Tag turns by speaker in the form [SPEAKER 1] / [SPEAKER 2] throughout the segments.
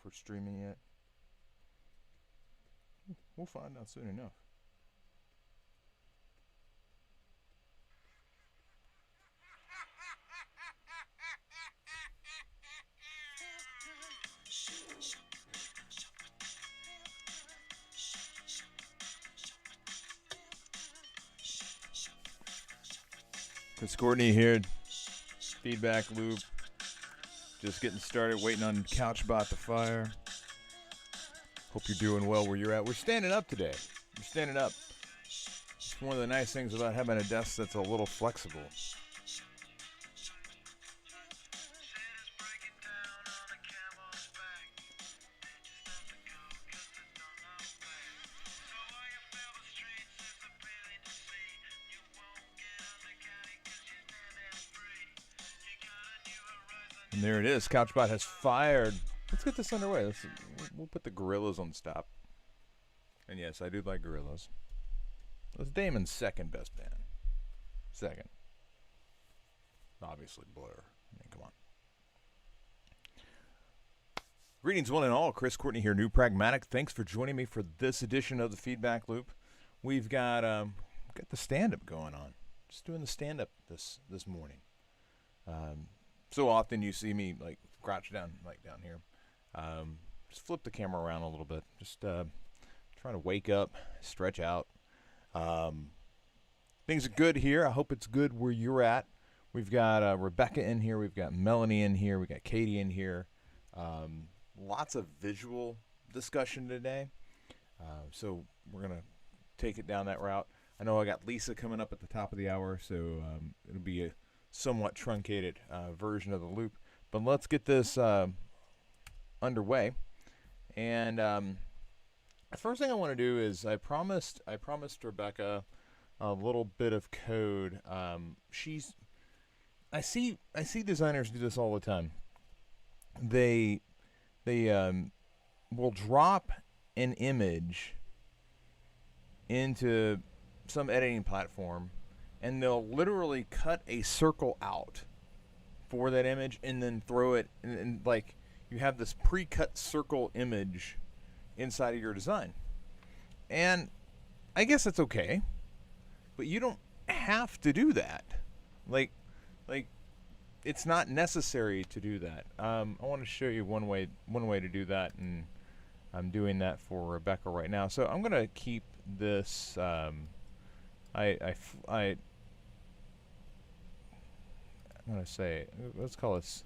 [SPEAKER 1] for streaming yet? We'll find out soon enough. Chris Courtney here. Feedback loop. Just getting started, waiting on CouchBot to fire. Hope you're doing well where you're at. We're standing up today. We're standing up. It's one of the nice things about having a desk that's a little flexible. And there it is. CouchBot has fired. Let's get this underway. We'll put the Gorillas on stop. And yes, I do like Gorillas. That's Damon's second best band. Second. Obviously Blur. I mean, come on. Greetings one and all. Chris Courtney here, New Pragmatic. Thanks for joining me for this edition of the Feedback Loop. We've got the stand-up going on. Just doing the stand-up this morning. So often you see me like crouch down, like down here. Just flip the camera around a little bit. Just trying to wake up, stretch out. Things are good here. I hope it's good where you're at. We've got Rebecca in here. We've got Melanie in here. We've got Katie in here. Lots of visual discussion today. So we're going to take it down that route. I know I got Lisa coming up at the top of the hour, so it'll be a somewhat truncated version of the loop. But let's get this underway. And the first thing I want to do is I promised Rebecca a little bit of code. I see designers do this all the time. They will drop an image into some editing platform, and they'll literally cut a circle out for that image and then throw it, and like you have this pre-cut circle image inside of your design. And I guess it's okay, but you don't have to do that. Like it's not necessary to do that. I want to show you one way to do that, and I'm doing that for Rebecca right now. So I'm gonna keep this. I'm gonna say, let's call this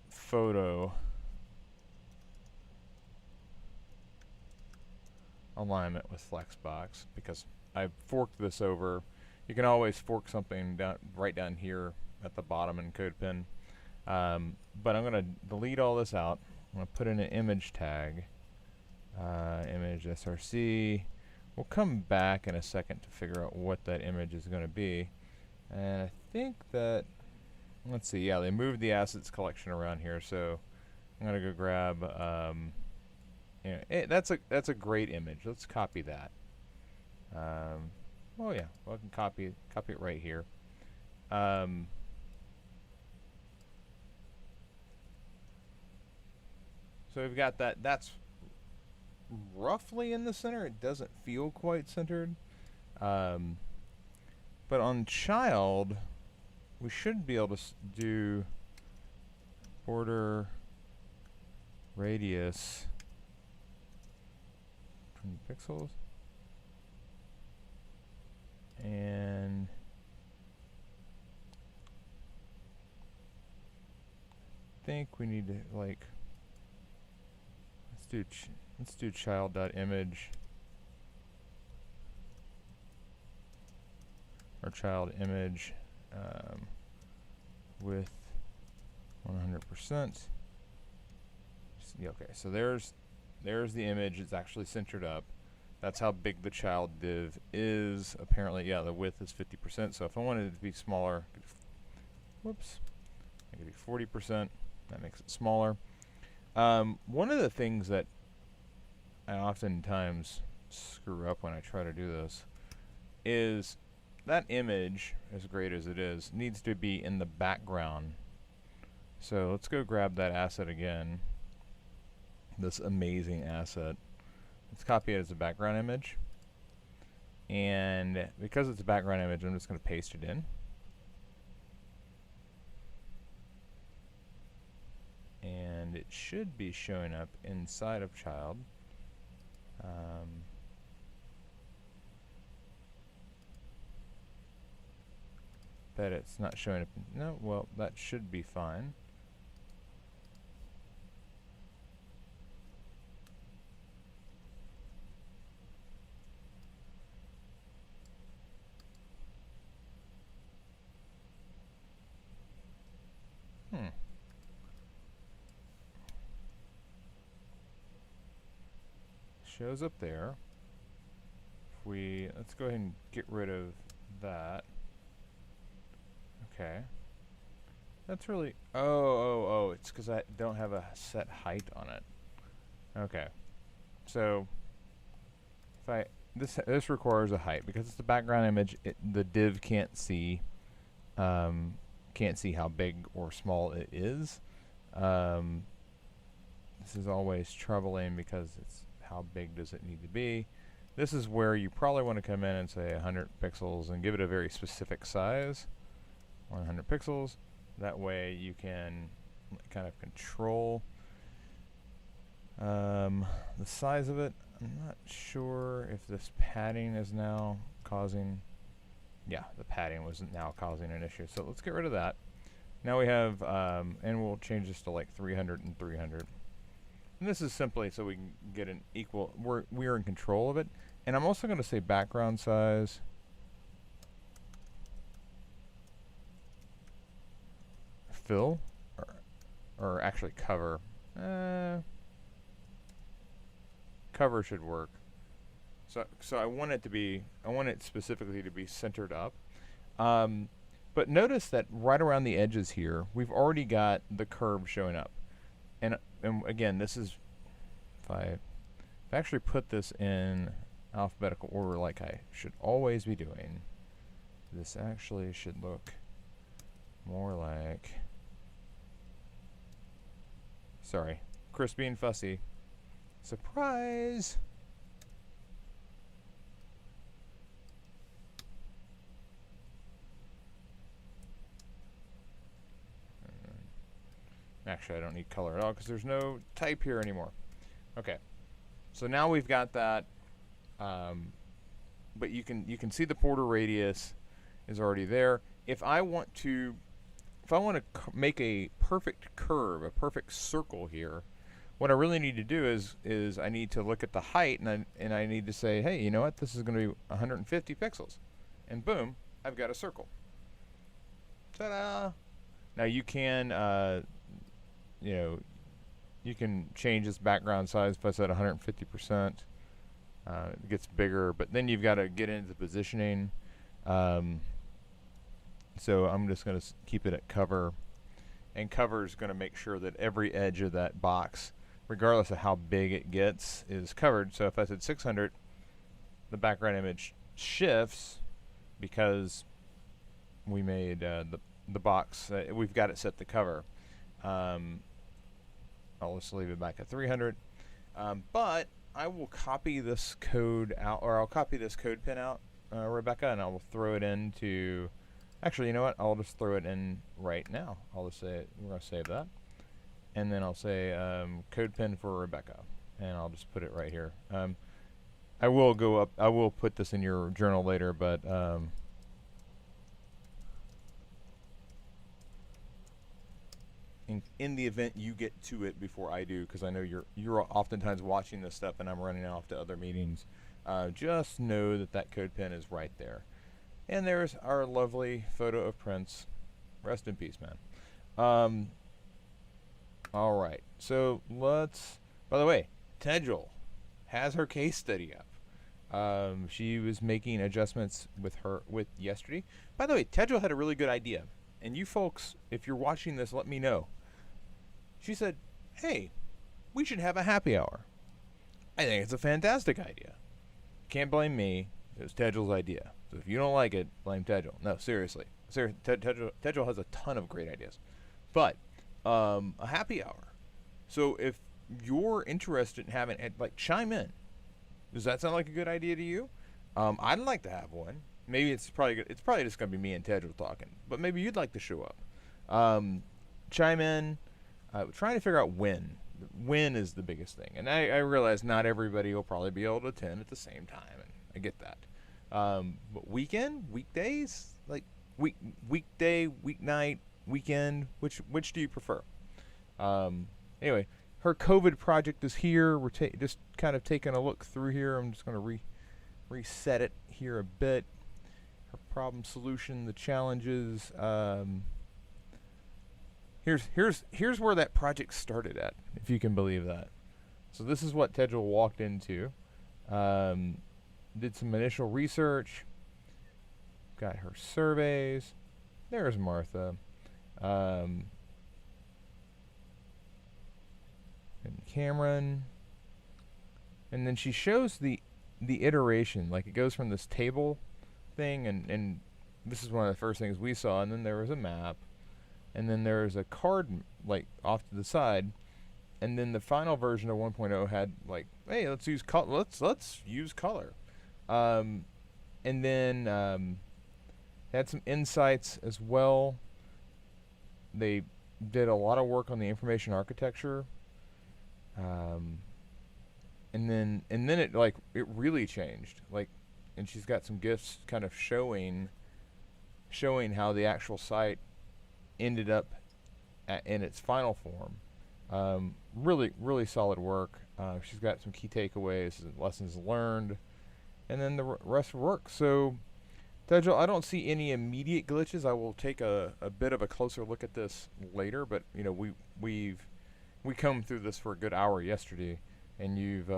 [SPEAKER 1] photo alignment with Flexbox, because I forked this over. You can always fork something right down here at the bottom in CodePen. But I'm gonna delete all this out. I'm gonna put in an image tag, image src. We'll come back in a second to figure out what that image is going to be. And I think that, let's see, yeah, they moved the assets collection around here, so I'm going to go grab, that's a great image. Let's copy that. Oh yeah, well, I can copy it right here. So we've got that. That's roughly in the center. It doesn't feel quite centered. But on child, we should be able to do border radius 20 pixels. And I think we need to, like, let's do child.image or child image with 100%. Yeah, okay, so there's the image. It's actually centered up. That's how big the child div is. Apparently, yeah, the width is 50%. So if I wanted it to be smaller, whoops, I could do 40%. That makes it smaller. One of the things that I oftentimes screw up when I try to do this is that image, as great as it is, needs to be in the background So let's go grab that asset again. This amazing asset. Let's copy it as a background image. And because it's a background image, I'm just going to paste it in. And it should be showing up inside of child. But it's not showing up. No, well, that should be fine. Shows up there. Let's go ahead and get rid of that. Okay. That's really, oh, it's because I don't have a set height on it. Okay. So, if this requires a height because it's the background image. The div can't see how big or small it is. This is always troubling because it's how big does it need to be. This is where you probably want to come in and say 100 pixels and give it a very specific size. 100 pixels. That way you can kind of control the size of it. I'm not sure if this padding is now causing, yeah, the padding was now causing an issue. So let's get rid of that. Now we have, and we'll change this to like 300 and 300. And this is simply so we can get an equal, we're in control of it. And I'm also going to say background size. Fill, or actually cover. Cover should work. So I want it specifically to be centered up. But notice that right around the edges here, we've already got the curve showing up. And again, this is, if I actually put this in alphabetical order like I should always be doing, this actually should look more like, sorry, Chris being fussy. Surprise! Actually, I don't need color at all because there's no type here anymore. Okay, so now we've got that, but you can see the border radius is already there. If I want to make a perfect curve, a perfect circle here, what I really need to do is I need to look at the height and I need to say, hey, you know what? This is going to be 150 pixels, and boom, I've got a circle. Ta-da! Now you can. You can change this background size. If I set 150%, it gets bigger, but then you've got to get into the positioning. So I'm just going to keep it at cover, and cover is going to make sure that every edge of that box, regardless of how big it gets, is covered. So if I said 600, the background image shifts because we made the box, we've got it set to cover. I'll just leave it back at 300. But I will copy this code out, or I'll copy this code pin out, Rebecca, and I will throw it into, actually, you know what? I'll just throw it in right now. I'll just say, we're going to save that. And then I'll say code pin for Rebecca, and I'll just put it right here. I will put this in your journal later, but in the event you get to it before I do, because I know you're oftentimes watching this stuff and I'm running off to other meetings, just know that code pin is right there. And there's our lovely photo of Prince. Rest in peace, man. All right, so by the way, Tejal has her case study up. She was making adjustments with yesterday. By the way, Tejal had a really good idea. And you folks, if you're watching this, let me know. She said, hey, we should have a happy hour. I think it's a fantastic idea. Can't blame me. It was Tejal's idea. So if you don't like it, blame Tejal. No, seriously. Tejal has a ton of great ideas. But a happy hour. So if you're interested in having it, like, chime in. Does that sound like a good idea to you? I'd like to have one. Maybe it's probably good. It's probably just gonna be me and Tedral talking, but maybe you'd like to show up. Chime in. Trying to figure out when. When is the biggest thing, and I realize not everybody will probably be able to attend at the same time, and I get that. But weekdays, like weekday, weeknight, weekend. Which do you prefer? Anyway, her COVID project is here. We're just kind of taking a look through here. I'm just going to reset it here a bit. Her problem solution, the challenges. Here's where that project started at, if you can believe that. So this is what Tedral walked into. Did some initial research. Got her surveys. There's Martha. And Cameron. And then she shows the iteration. Like, it goes from this table thing, and this is one of the first things we saw, and then there was a map. And then there's a card, like, off to the side, and then the final version of 1.0 had, like, hey, let's use color. And then had some insights as well. They did a lot of work on the information architecture, and then it, like, it really changed, like, and she's got some gifs kind of showing how the actual site ended up in its final form. Really solid work. She's got some key takeaways, lessons learned, and then the rest of work. So, Tedral, I don't see any immediate glitches. I will take a bit of a closer look at this later, but you know, we come through this for a good hour yesterday, and you've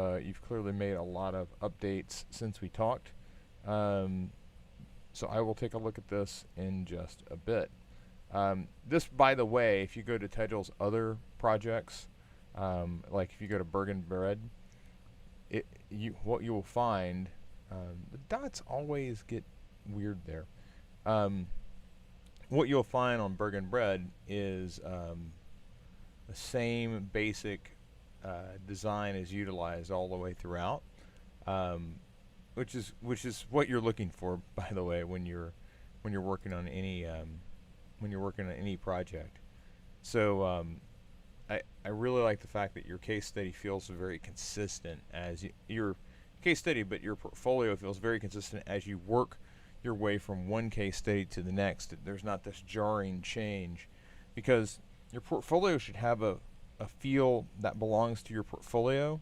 [SPEAKER 1] clearly made a lot of updates since we talked. So I will take a look at this in just a bit. This, by the way, if you go to Tedral's other projects, like if you go to Bergen Bread, what you will find, the dots always get weird there. What you'll find on Bergen Bread is the same basic design is utilized all the way throughout, which is what you're looking for, by the way, when you're working on any project. So I really like the fact that your case study feels very consistent as your case study, but your portfolio feels very consistent as you work your way from one case study to the next. There's not this jarring change, because your portfolio should have a feel that belongs to your portfolio.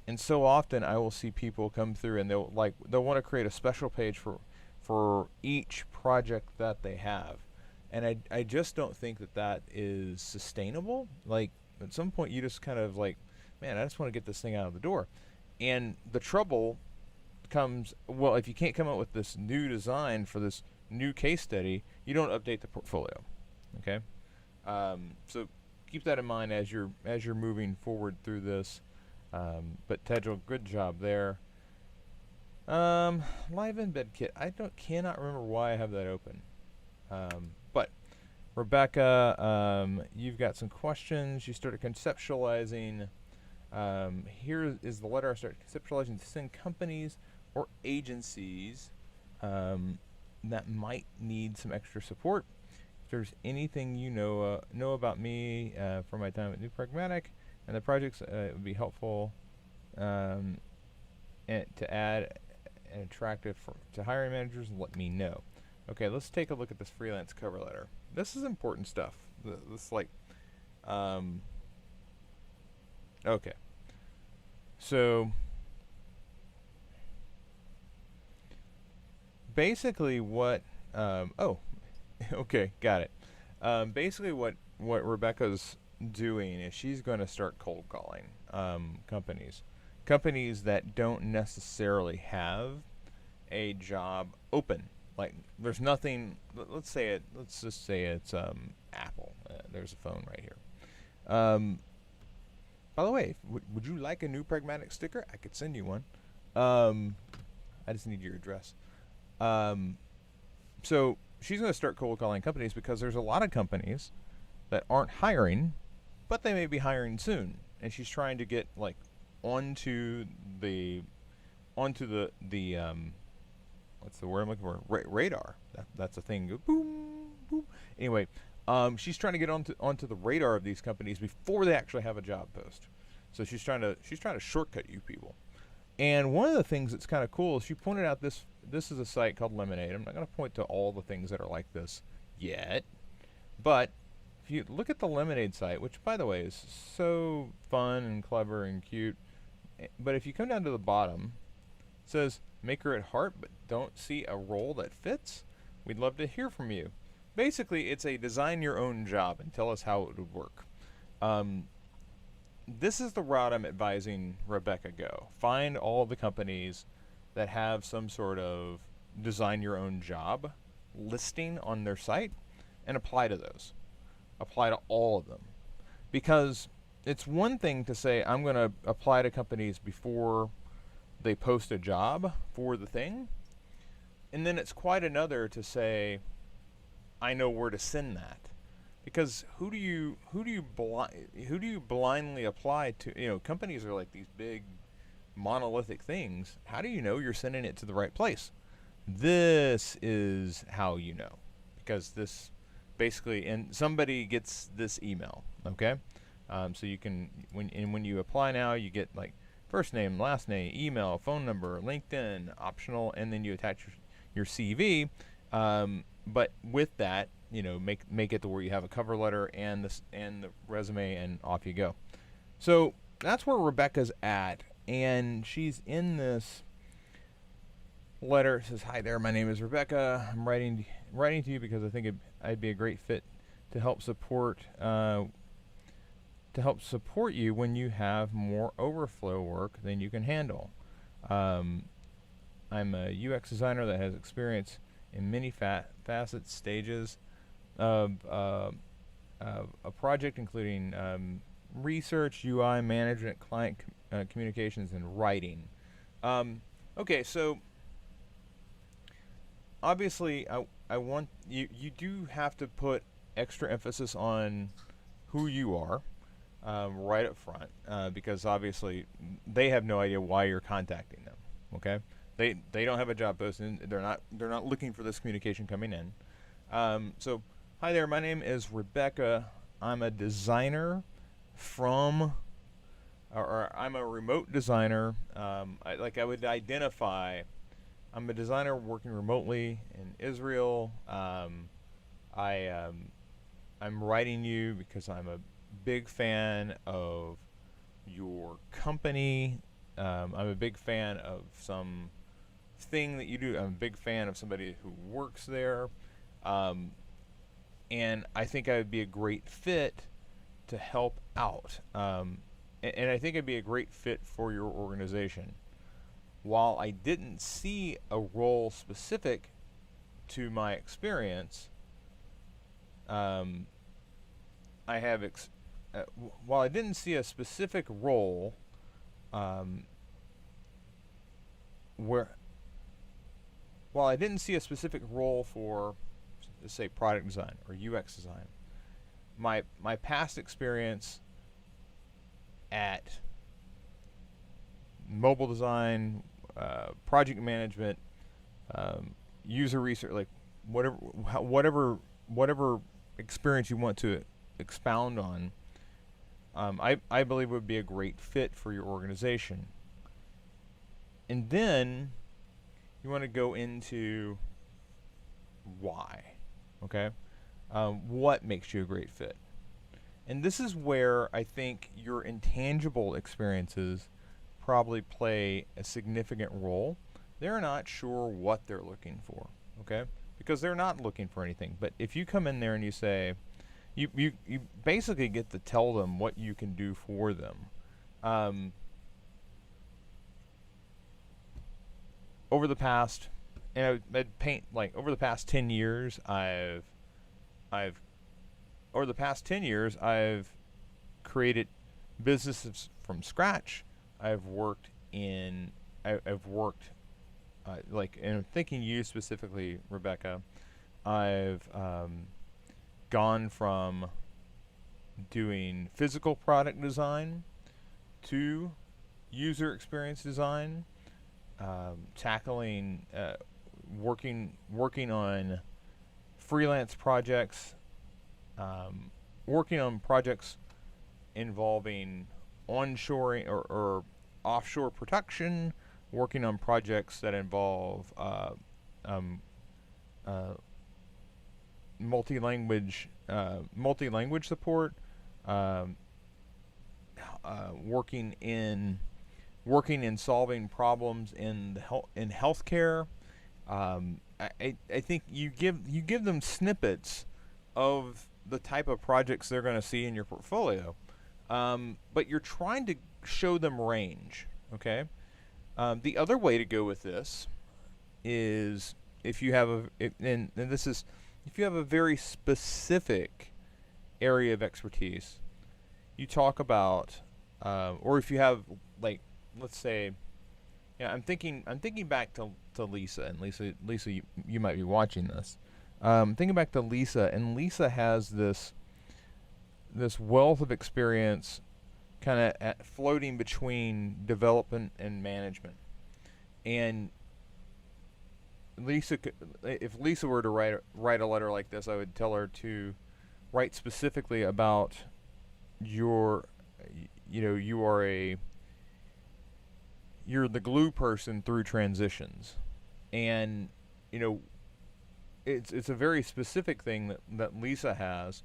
[SPEAKER 1] And so often I will see people come through and they'll want to create a special page for each project that they have. And I just don't think that is sustainable. Like, at some point you just kind of like, man, I just want to get this thing out of the door. And the trouble comes, well, if you can't come up with this new design for this new case study, you don't update the portfolio. Okay? So keep that in mind as you're moving forward through this. But Tedral, good job there. Live embed kit. I cannot remember why I have that open. But Rebecca, you've got some questions. You started conceptualizing. Here is the letter I started conceptualizing to send companies or agencies that might need some extra support. If there's anything you know about me from my time at New Pragmatic and the projects, it would be helpful and to add and attractive to hiring managers, let me know. Okay, let's take a look at this freelance cover letter. This is important stuff. This like, okay. So basically what, okay, got it. Basically what Rebecca's doing is she's going to start cold calling companies that don't necessarily have a job open. Like, there's nothing. Let's just say it's Apple. There's a phone right here. By the way, would you like a new Pragmatic sticker? I could send you one. I just need your address. So she's going to start cold calling companies because there's a lot of companies that aren't hiring, but they may be hiring soon, and she's trying to get like onto the what's the word I'm looking for? Radar. That's a thing. Boom, boom. Anyway, she's trying to get onto the radar of these companies before they actually have a job post. So she's trying to shortcut you people. And one of the things that's kind of cool is she pointed out this is a site called Lemonade. I'm not going to point to all the things that are like this yet, but if you look at the Lemonade site, which by the way is so fun and clever and cute, but if you come down to the bottom, it says maker at heart but don't see a role that fits, we'd love to hear from you. Basically, it's a design your own job and tell us how it would work. This is the route I'm advising Rebecca go. Find all the companies that have some sort of design your own job listing on their site and apply to those. Apply to all of them. Because it's one thing to say, I'm going to apply to companies before they post a job for the thing. And then it's quite another to say, I know where to send that. Because who do you blindly apply to? You know, companies are like these big monolithic things. How do you know you're sending it to the right place? This is how you know, because this basically, and somebody gets this email, okay? So you can when you apply now, you get like first name, last name, email, phone number, LinkedIn, optional, and then you attach your CV. But with that, you know, make it to where you have a cover letter and the resume, and off you go. So that's where Rebecca's at, and she's in this letter. It says, "Hi there, my name is Rebecca. I'm writing to you because I think I'd be a great fit to help support you when you have more overflow work than you can handle. I'm a UX designer that has experience in many facet stages of a project, including research, UI management, client communications, and writing." Okay, so obviously I want you do have to put extra emphasis on who you are right up front, because obviously they have no idea why you're contacting them. Okay, they don't have a job posting. They're not looking for this communication coming in. So hi there, my name is Rebecca. I'm a designer or I'm a remote designer. I would identify, I'm a designer working remotely in Israel. I'm writing you because I'm a big fan of your company. I'm a big fan of some thing that you do. I'm a big fan of somebody who works there. And I think I would be a great fit to help out. And I think I'd be a great fit for your organization. While I didn't see a role specific to my experience, while I didn't see a specific role while I didn't see a specific role for, let's say, product design or UX design, my past experience at mobile design, project management, user research, like whatever experience you want to expound on, I believe would be a great fit for your organization. And then you want to go into why, okay? What makes you a great fit? And this is where I think your intangible experiences probably play a significant role. They're not sure what they're looking for, okay? Because they're not looking for anything. But if you come in there and you say, you basically get to tell them what you can do for them. Over the past, and I'd paint, like, over the past 10 years, I've created businesses from scratch. I've worked, and I'm thinking you specifically, Rebecca. I've gone from doing physical product design, 2, user experience design, tackling, working on freelance projects, working on projects involving onshoring or offshore production, working on projects that involve um, uh, multi-language support, um, working in solving problems in healthcare. I think you give them snippets of the type of projects they're going to see in your portfolio, but you're trying to show them range. Okay. The other way to go with this is if you have if you have a very specific area of expertise, you talk about, or if you have, like, let's say, yeah, I'm thinking back to Lisa, and Lisa, you might be watching this. Thinking back to Lisa, and Lisa has this wealth of experience, kind of floating between development and management. And if Lisa were to write a letter like this, I would tell her to write specifically about you're the glue person through transitions, and it's a very specific thing that Lisa has.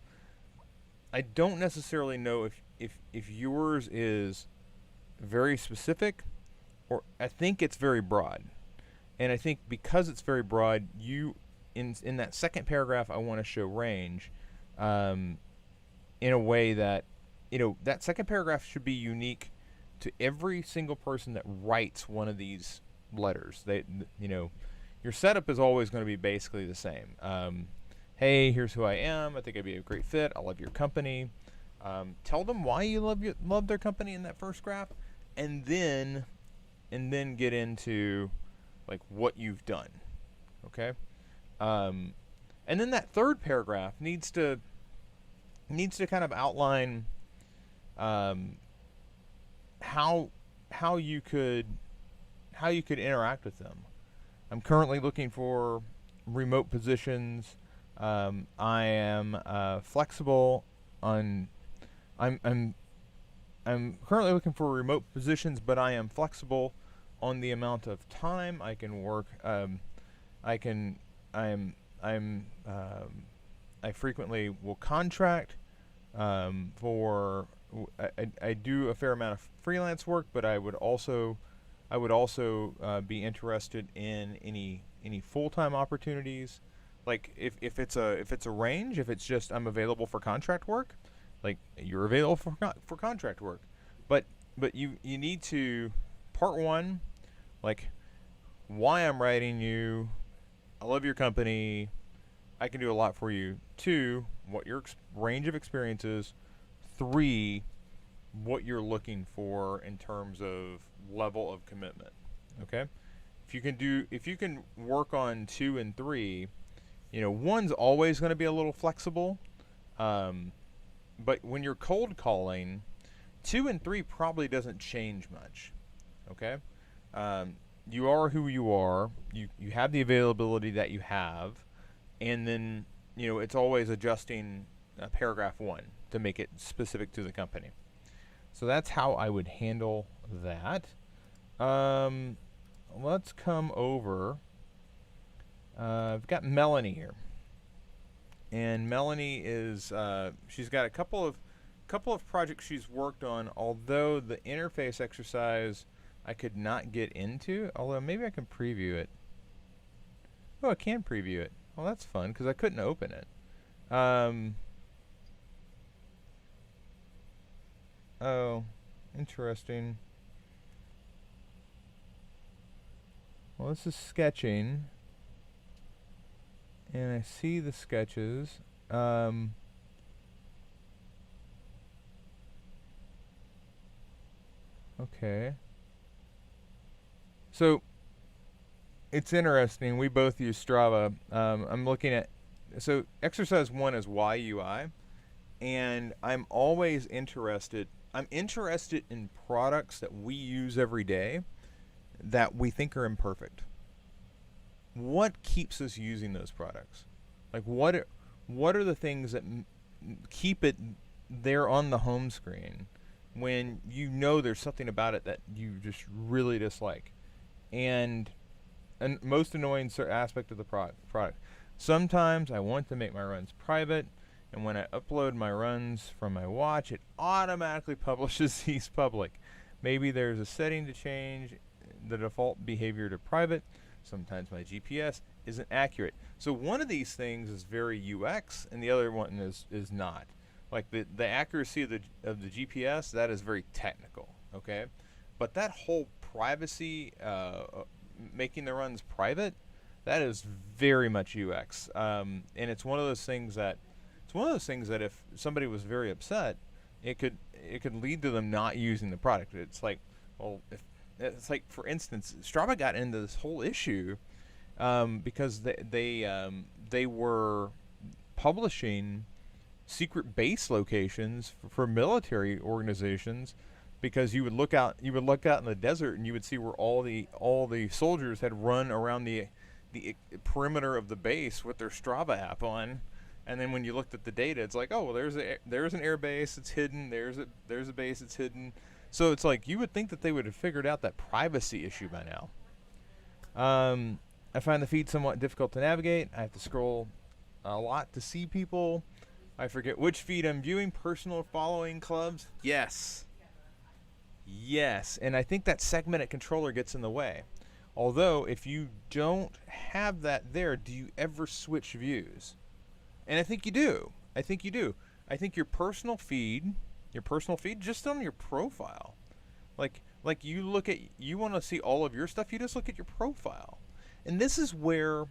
[SPEAKER 1] I don't necessarily know if yours is very specific, or I think it's very broad. And I think because it's very broad, in that second paragraph, I want to show range, in a way that, that second paragraph should be unique to every single person that writes one of these letters. Your setup is always going to be basically the same. Hey, here's who I am. I think I'd be a great fit. I love your company. Tell them why you love their company in that first graph, and then get into, like, what you've done. Okay. And then that third paragraph needs to kind of outline how you could interact with them. I'm currently looking for remote positions. I am flexible on. I'm currently looking for remote positions, but I am flexible on the amount of time I can work. I frequently will contract for. I do a fair amount of freelance work, but I would also be interested in any full-time opportunities. Like if it's a range, if it's just I'm available for contract work, like you're available for contract work, but you need to, part one, like, why I'm writing you, I love your company, I can do a lot for you. 2, what your range of experience is. 3, what you're looking for in terms of level of commitment. Okay, if you can work on 2 and 3, 1's always going to be a little flexible, but when you're cold calling, 2 and 3 probably doesn't change much. Okay, you are who you are. You have the availability that you have, and then it's always adjusting paragraph 1 to make it specific to the company. So that's how I would handle that. Let's come over. I've got Melanie here, and Melanie is she's got a couple of projects she's worked on. Although the interface exercise I could not get into, although maybe I can preview it. Oh, I can preview it. Well, that's fun because I couldn't open it. Oh, interesting. Well, this is sketching, and I see the sketches. Okay. So it's interesting. We both use Strava. I'm looking at, so exercise 1 is YUI, and I'm always interested. I'm interested in products that we use every day that we think are imperfect. What keeps us using those products? Like what are the things that keep it there on the home screen when you know there's something about it that you just really dislike? And most annoying aspect of the product. Sometimes I want to make my runs private, and when I upload my runs from my watch, it automatically publishes these public. Maybe there's a setting to change the default behavior to private. Sometimes my GPS isn't accurate. So one of these things is very UX, and the other one is not. Like the accuracy of the GPS, that is very technical. Okay, but that whole privacy, making the runs private, that is very much UX. And it's one of those things that if somebody was very upset, it could lead to them not using the product. It's like, well, if it's like, for instance, Strava got into this whole issue because they were publishing secret base locations for military organizations, because you would look out in the desert and you would see where all the soldiers had run around the perimeter of the base with their Strava app on. And then when you looked at the data, it's like, oh, well, there's an air base, it's hidden. There's a base, it's hidden. So it's like, you would think that they would have figured out that privacy issue by now. I find the feed somewhat difficult to navigate. I have to scroll a lot to see people. I forget which feed I'm viewing. Personal following clubs. Yes. Yes. And I think that segmented controller gets in the way. Although, if you don't have that there, do you ever switch views? And I think you do. I think your personal feed just on your profile. Like you want to see all of your stuff, you just look at your profile. And this is where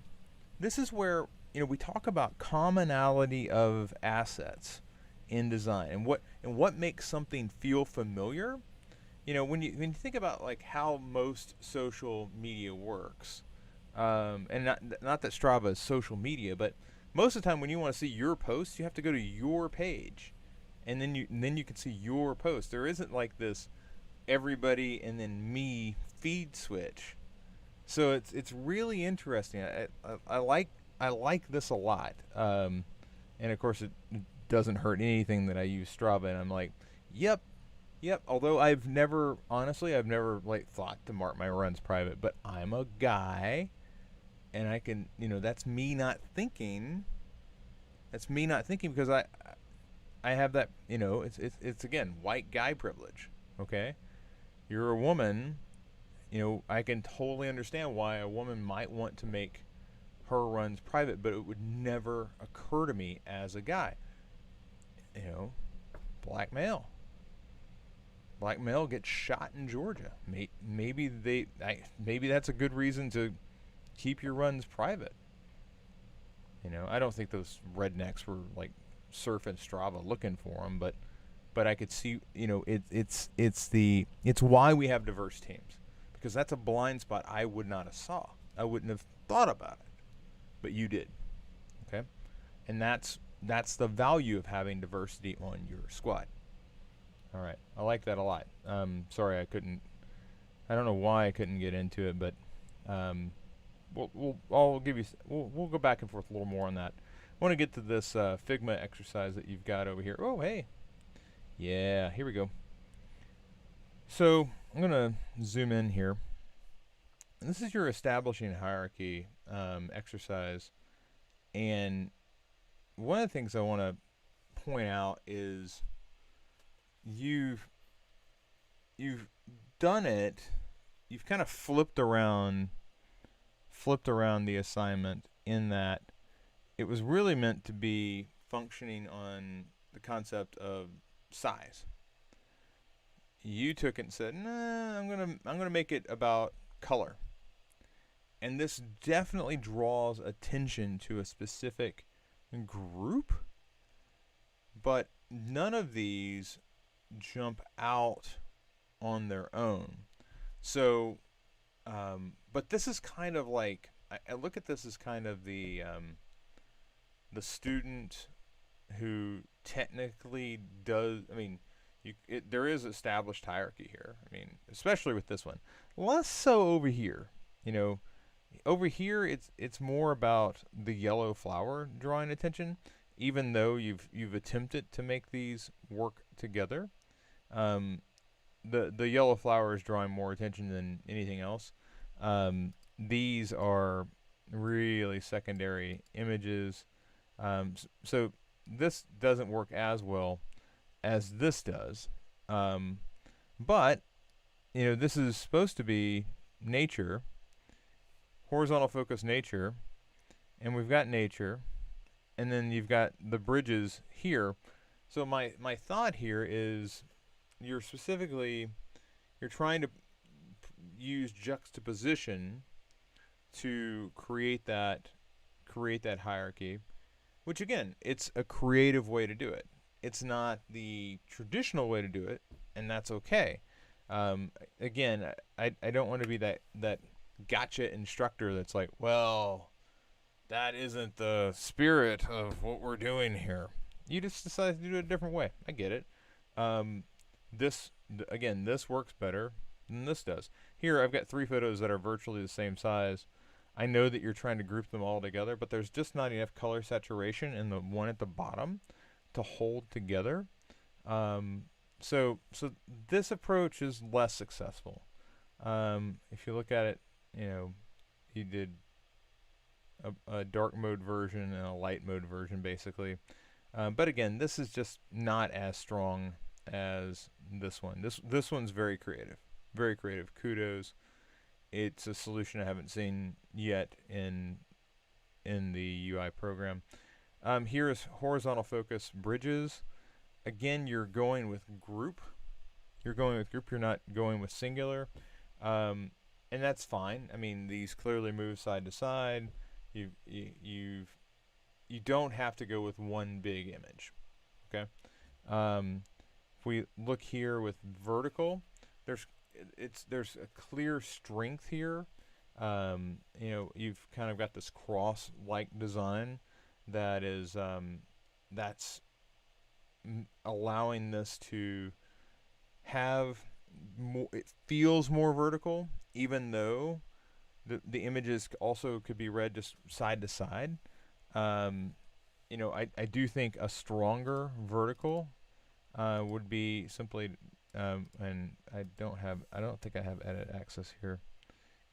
[SPEAKER 1] we talk about commonality of assets in design, and what makes something feel familiar. When you think about like how most social media works, and not that Strava is social media, but most of the time when you want to see your post, you have to go to your page, and then you can see your post. There isn't like this everybody and then me feed switch. So it's really interesting. I like this a lot, and of course it doesn't hurt anything that I use Strava, and I'm like, yep. Although I've never like thought to mark my runs private, but I'm a guy, and I can, that's me not thinking. That's me not thinking because I have that, it's again white guy privilege. Okay, you're a woman. I can totally understand why a woman might want to make her runs private, but it would never occur to me as a guy. Black male gets shot in Georgia. Maybe that's a good reason to keep your runs private. I don't think those rednecks were like surfing Strava looking for them, but I could see, it's why we have diverse teams, because that's a blind spot I would not have saw. I wouldn't have thought about it, but you did. Okay, and that's the value of having diversity on your squad. All right, I like that a lot. Sorry, I don't know why I couldn't get into it, but we'll go back and forth a little more on that. I want to get to this Figma exercise that you've got over here. Oh, hey, yeah, here we go. So I'm gonna zoom in here. And this is your establishing hierarchy exercise, and one of the things I want to point out is you've done it. You've kind of flipped around the assignment, in that it was really meant to be functioning on the concept of size. You took it and said, "Nah, I'm gonna make it about color," and this definitely draws attention to a specific group, but none of these jump out on their own. So, but this is kind of like, I look at this as kind of the student who technically does. I mean, there is established hierarchy here. I mean, especially with this one. Less so over here. You know, over here it's more about the yellow flower drawing attention. Even though you've attempted to make these work together, um, the yellow flower is drawing more attention than anything else. These are really secondary images. So this doesn't work as well as this does. Um, but, this is supposed to be nature, horizontal focus nature, and we've got nature, and then you've got the bridges here. So my thought here is you're trying to use juxtaposition to create that hierarchy, which again, it's a creative way to do it. It's not the traditional way to do it, and that's okay. Again, I don't want to be that gotcha instructor that's like, well, that isn't the spirit of what we're doing here. You just decided to do it a different way. I get it. This works better than this does. Here, I've got 3 photos that are virtually the same size. I know that you're trying to group them all together, but there's just not enough color saturation in the one at the bottom to hold together. So this approach is less successful. If you look at it, you did a dark mode version and a light mode version, basically. But again, this is just not as strong as this one. This one's very creative. Very creative. Kudos. It's a solution I haven't seen yet in the UI program. Here is horizontal focus bridges. Again, you're going with group. You're not going with singular. And that's fine. I mean, these clearly move side to side. You don't have to go with one big image. Okay. If we look here with vertical, there's a clear strength here. You've kind of got this cross-like design that is that's allowing this to have more. It feels more vertical, even though the images also could be read just side to side. I do think a stronger vertical would be simply, and I don't think I have edit access here.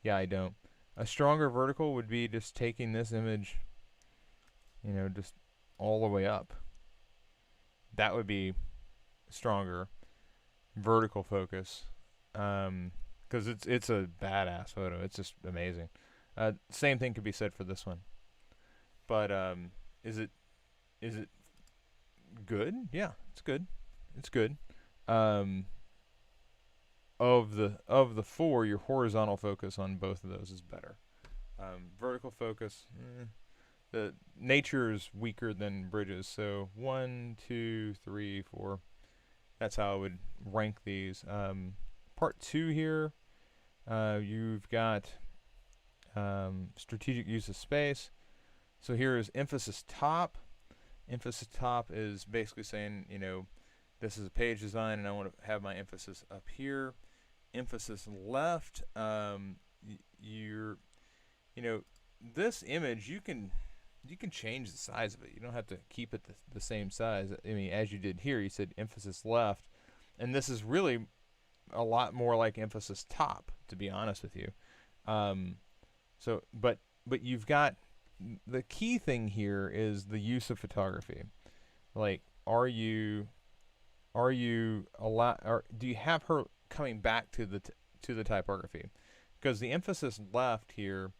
[SPEAKER 1] Yeah, I don't. A stronger vertical would be just taking this image, just all the way up. That would be stronger vertical focus, because it's a badass photo. It's just amazing. Same thing could be said for this one. But is it good? Yeah, it's good. It's good. Of the 4, your horizontal focus on both of those is better. Vertical focus, the nature is weaker than bridges. So 1, 2, 3, 4. That's how I would rank these. Part 2 here, you've got strategic use of space. So here is emphasis top. Emphasis top is basically saying, this is a page design and I want to have my emphasis up here. Emphasis left, this image, you can change the size of it. You don't have to keep it the same size. I mean, as you did here, you said emphasis left, and this is really a lot more like emphasis top, to be honest with you. But you've got, the key thing here is the use of photography. Like, do you have her coming back to the typography? Because the emphasis left here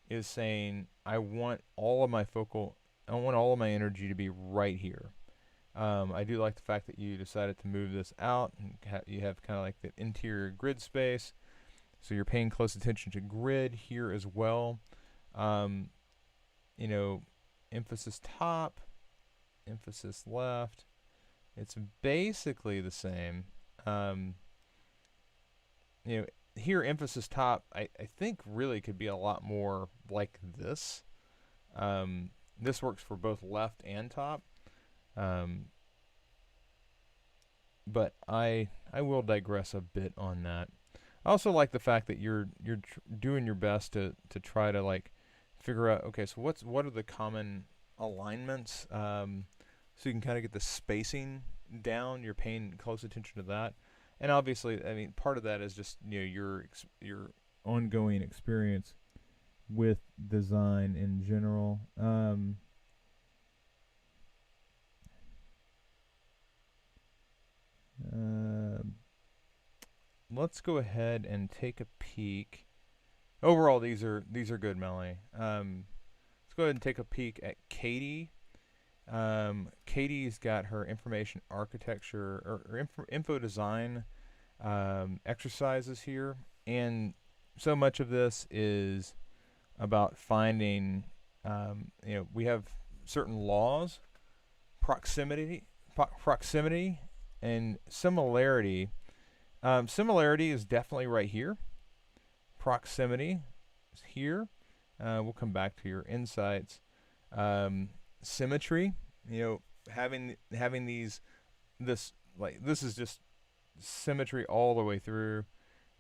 [SPEAKER 1] is saying I want all of my energy to be right here. I do like the fact that you decided to move this out, and you have kind of like the interior grid space, so you're paying close attention to grid here as well. Emphasis top, emphasis left, it's basically the same. Here emphasis top, I think really could be a lot more like this. This works for both left and top. Um, but I will digress a bit on that. I also like the fact that you're doing your best to try to like figure out, okay, so what are the common alignments, so you can kind of get the spacing down. You're paying close attention to that, and obviously, I mean, part of that is just, you know, your ongoing experience with design in general. Uh, let's go ahead and take a peek. Overall, these are good, Melanie. Let's go ahead and take a peek at Katie. Katie's got her information architecture or info design exercises here, and so much of this is about finding. We have certain laws, proximity, and similarity. Similarity is definitely right here. Proximity is here. We'll come back to your insights. Symmetry, you know, having this is just symmetry all the way through.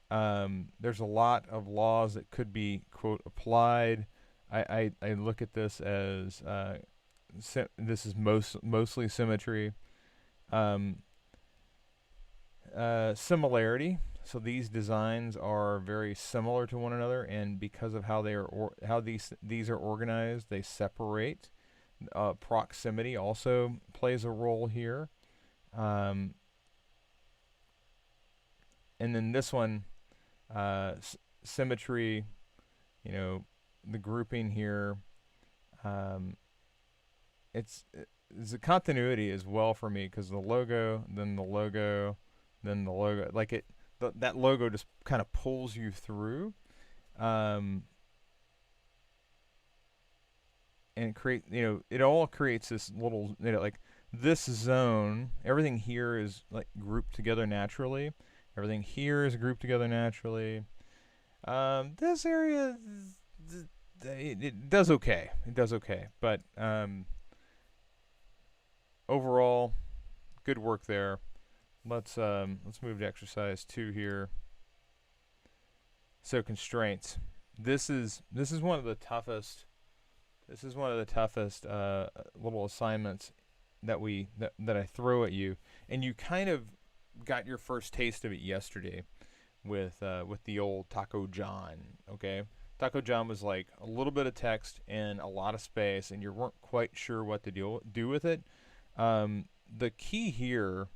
[SPEAKER 1] There's a lot of laws that could be, quote, applied. I look at this as this is mostly symmetry. Um, Similarity. So these designs are very similar to one another, and because of how they are how these are organized, they separate. Proximity also plays a role here. Um, and then this one, symmetry. You know, the grouping here. Um, it's a continuity as well for me, because the logo, then the logo, then the logo. Like that logo just kind of pulls you through. Um, and it all creates this little, like this zone. Everything here is like grouped together naturally. Everything here is grouped together naturally. This area, it does okay. It does okay, but overall, good work there. Let's move to exercise 2 here. So constraints. This is one of the toughest. This is one of the toughest little assignments that I throw at you, and you kind of got your first taste of it yesterday with the old Taco John. Okay, Taco John was like a little bit of text and a lot of space, and you weren't quite sure what to do with it. The key here,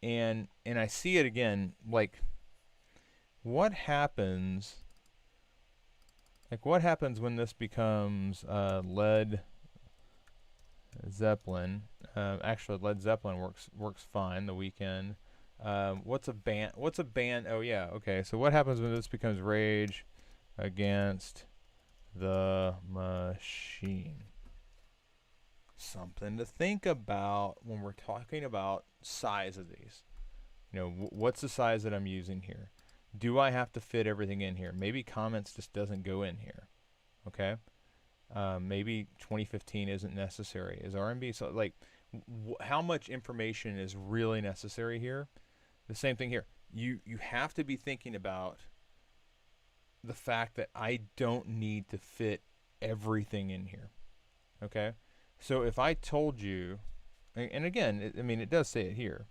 [SPEAKER 1] and I see it again, like what happens. Like what happens when this becomes Led Zeppelin? Actually, Led Zeppelin works fine. The Weekend. What's a band? What's a band? Oh yeah, okay. So what happens when this becomes Rage Against the Machine? Something to think about when we're talking about size of these. You know, what's the size that I'm using here? Do I have to fit everything in here? Maybe comments just doesn't go in here. Okay. Maybe 2015 isn't necessary. Is R&B so like how much information is really necessary here? The same thing here. You have to be thinking about the fact that I don't need to fit everything in here. Okay? So if I told you, and again, it does say it here.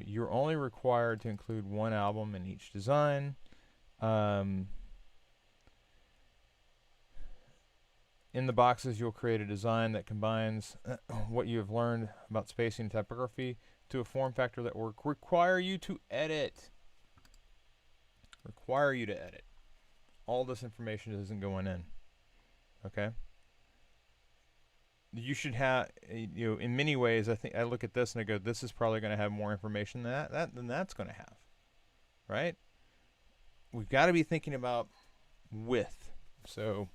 [SPEAKER 1] You're only required to include one album in each design. In the boxes, you'll create a design that combines what you have learned about spacing and typography to a form factor that will require you to edit. Require you to edit. All this information isn't going in. Okay? You should have, in many ways, I think I look at this and I go, this is probably going to have more information than that's going to have. Right? We've got to be thinking about width. So,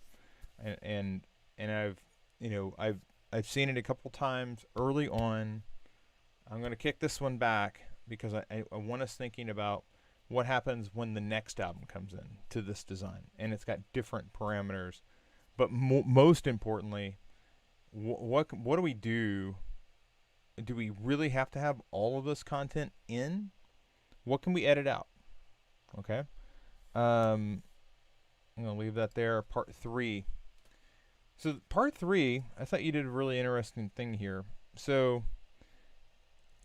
[SPEAKER 1] and I've seen it a couple times early on. I'm going to kick this one back because I want us thinking about what happens when the next album comes in to this design, and it's got different parameters. But most importantly, what do we do? Do we really have to have all of this content in? What can we edit out? Okay. I'm gonna leave that there. Part 3. So part 3, I thought you did a really interesting thing here. So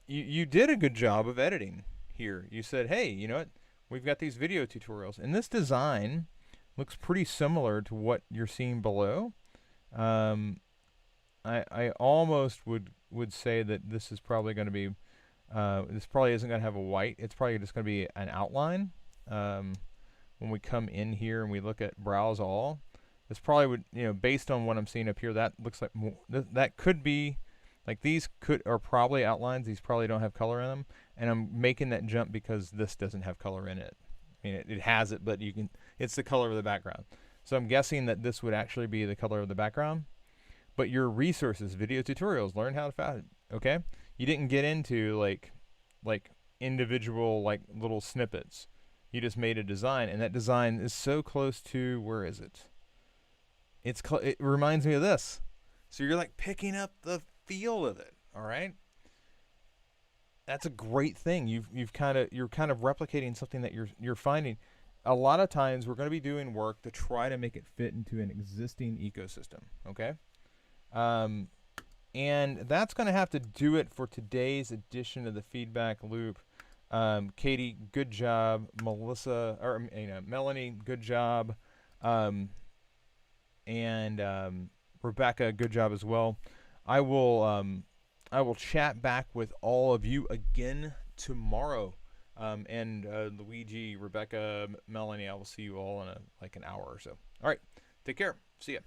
[SPEAKER 1] you did a good job of editing here. You said, hey, you know what? We've got these video tutorials, and this design looks pretty similar to what you're seeing below. I almost would say that this is probably going to be, this probably isn't going to have a white. It's probably just going to be an outline. When we come in here and we look at browse all, this probably would, you know, based on what I'm seeing up here, that looks like that could be, like these are probably outlines. These probably don't have color in them, and I'm making that jump because this doesn't have color in it. I mean, it has it, but it's the color of the background. So I'm guessing that this would actually be the color of the background. But your resources, video tutorials, learn how to fashion. Okay, you didn't get into like individual like little snippets. You just made a design, and that design is so close to, where is it? It reminds me of this. So you're like picking up the feel of it. All right. That's a great thing. You're kind of replicating something that you're finding. A lot of times we're going to be doing work to try to make it fit into an existing ecosystem. Okay. And that's going to have to do it for today's edition of the Feedback Loop. Katie, good job. Melissa, or Melanie, good job. And Rebecca, good job as well. I will chat back with all of you again tomorrow. And Luigi, Rebecca, Melanie, I will see you all in like an hour or so. All right, take care. See ya.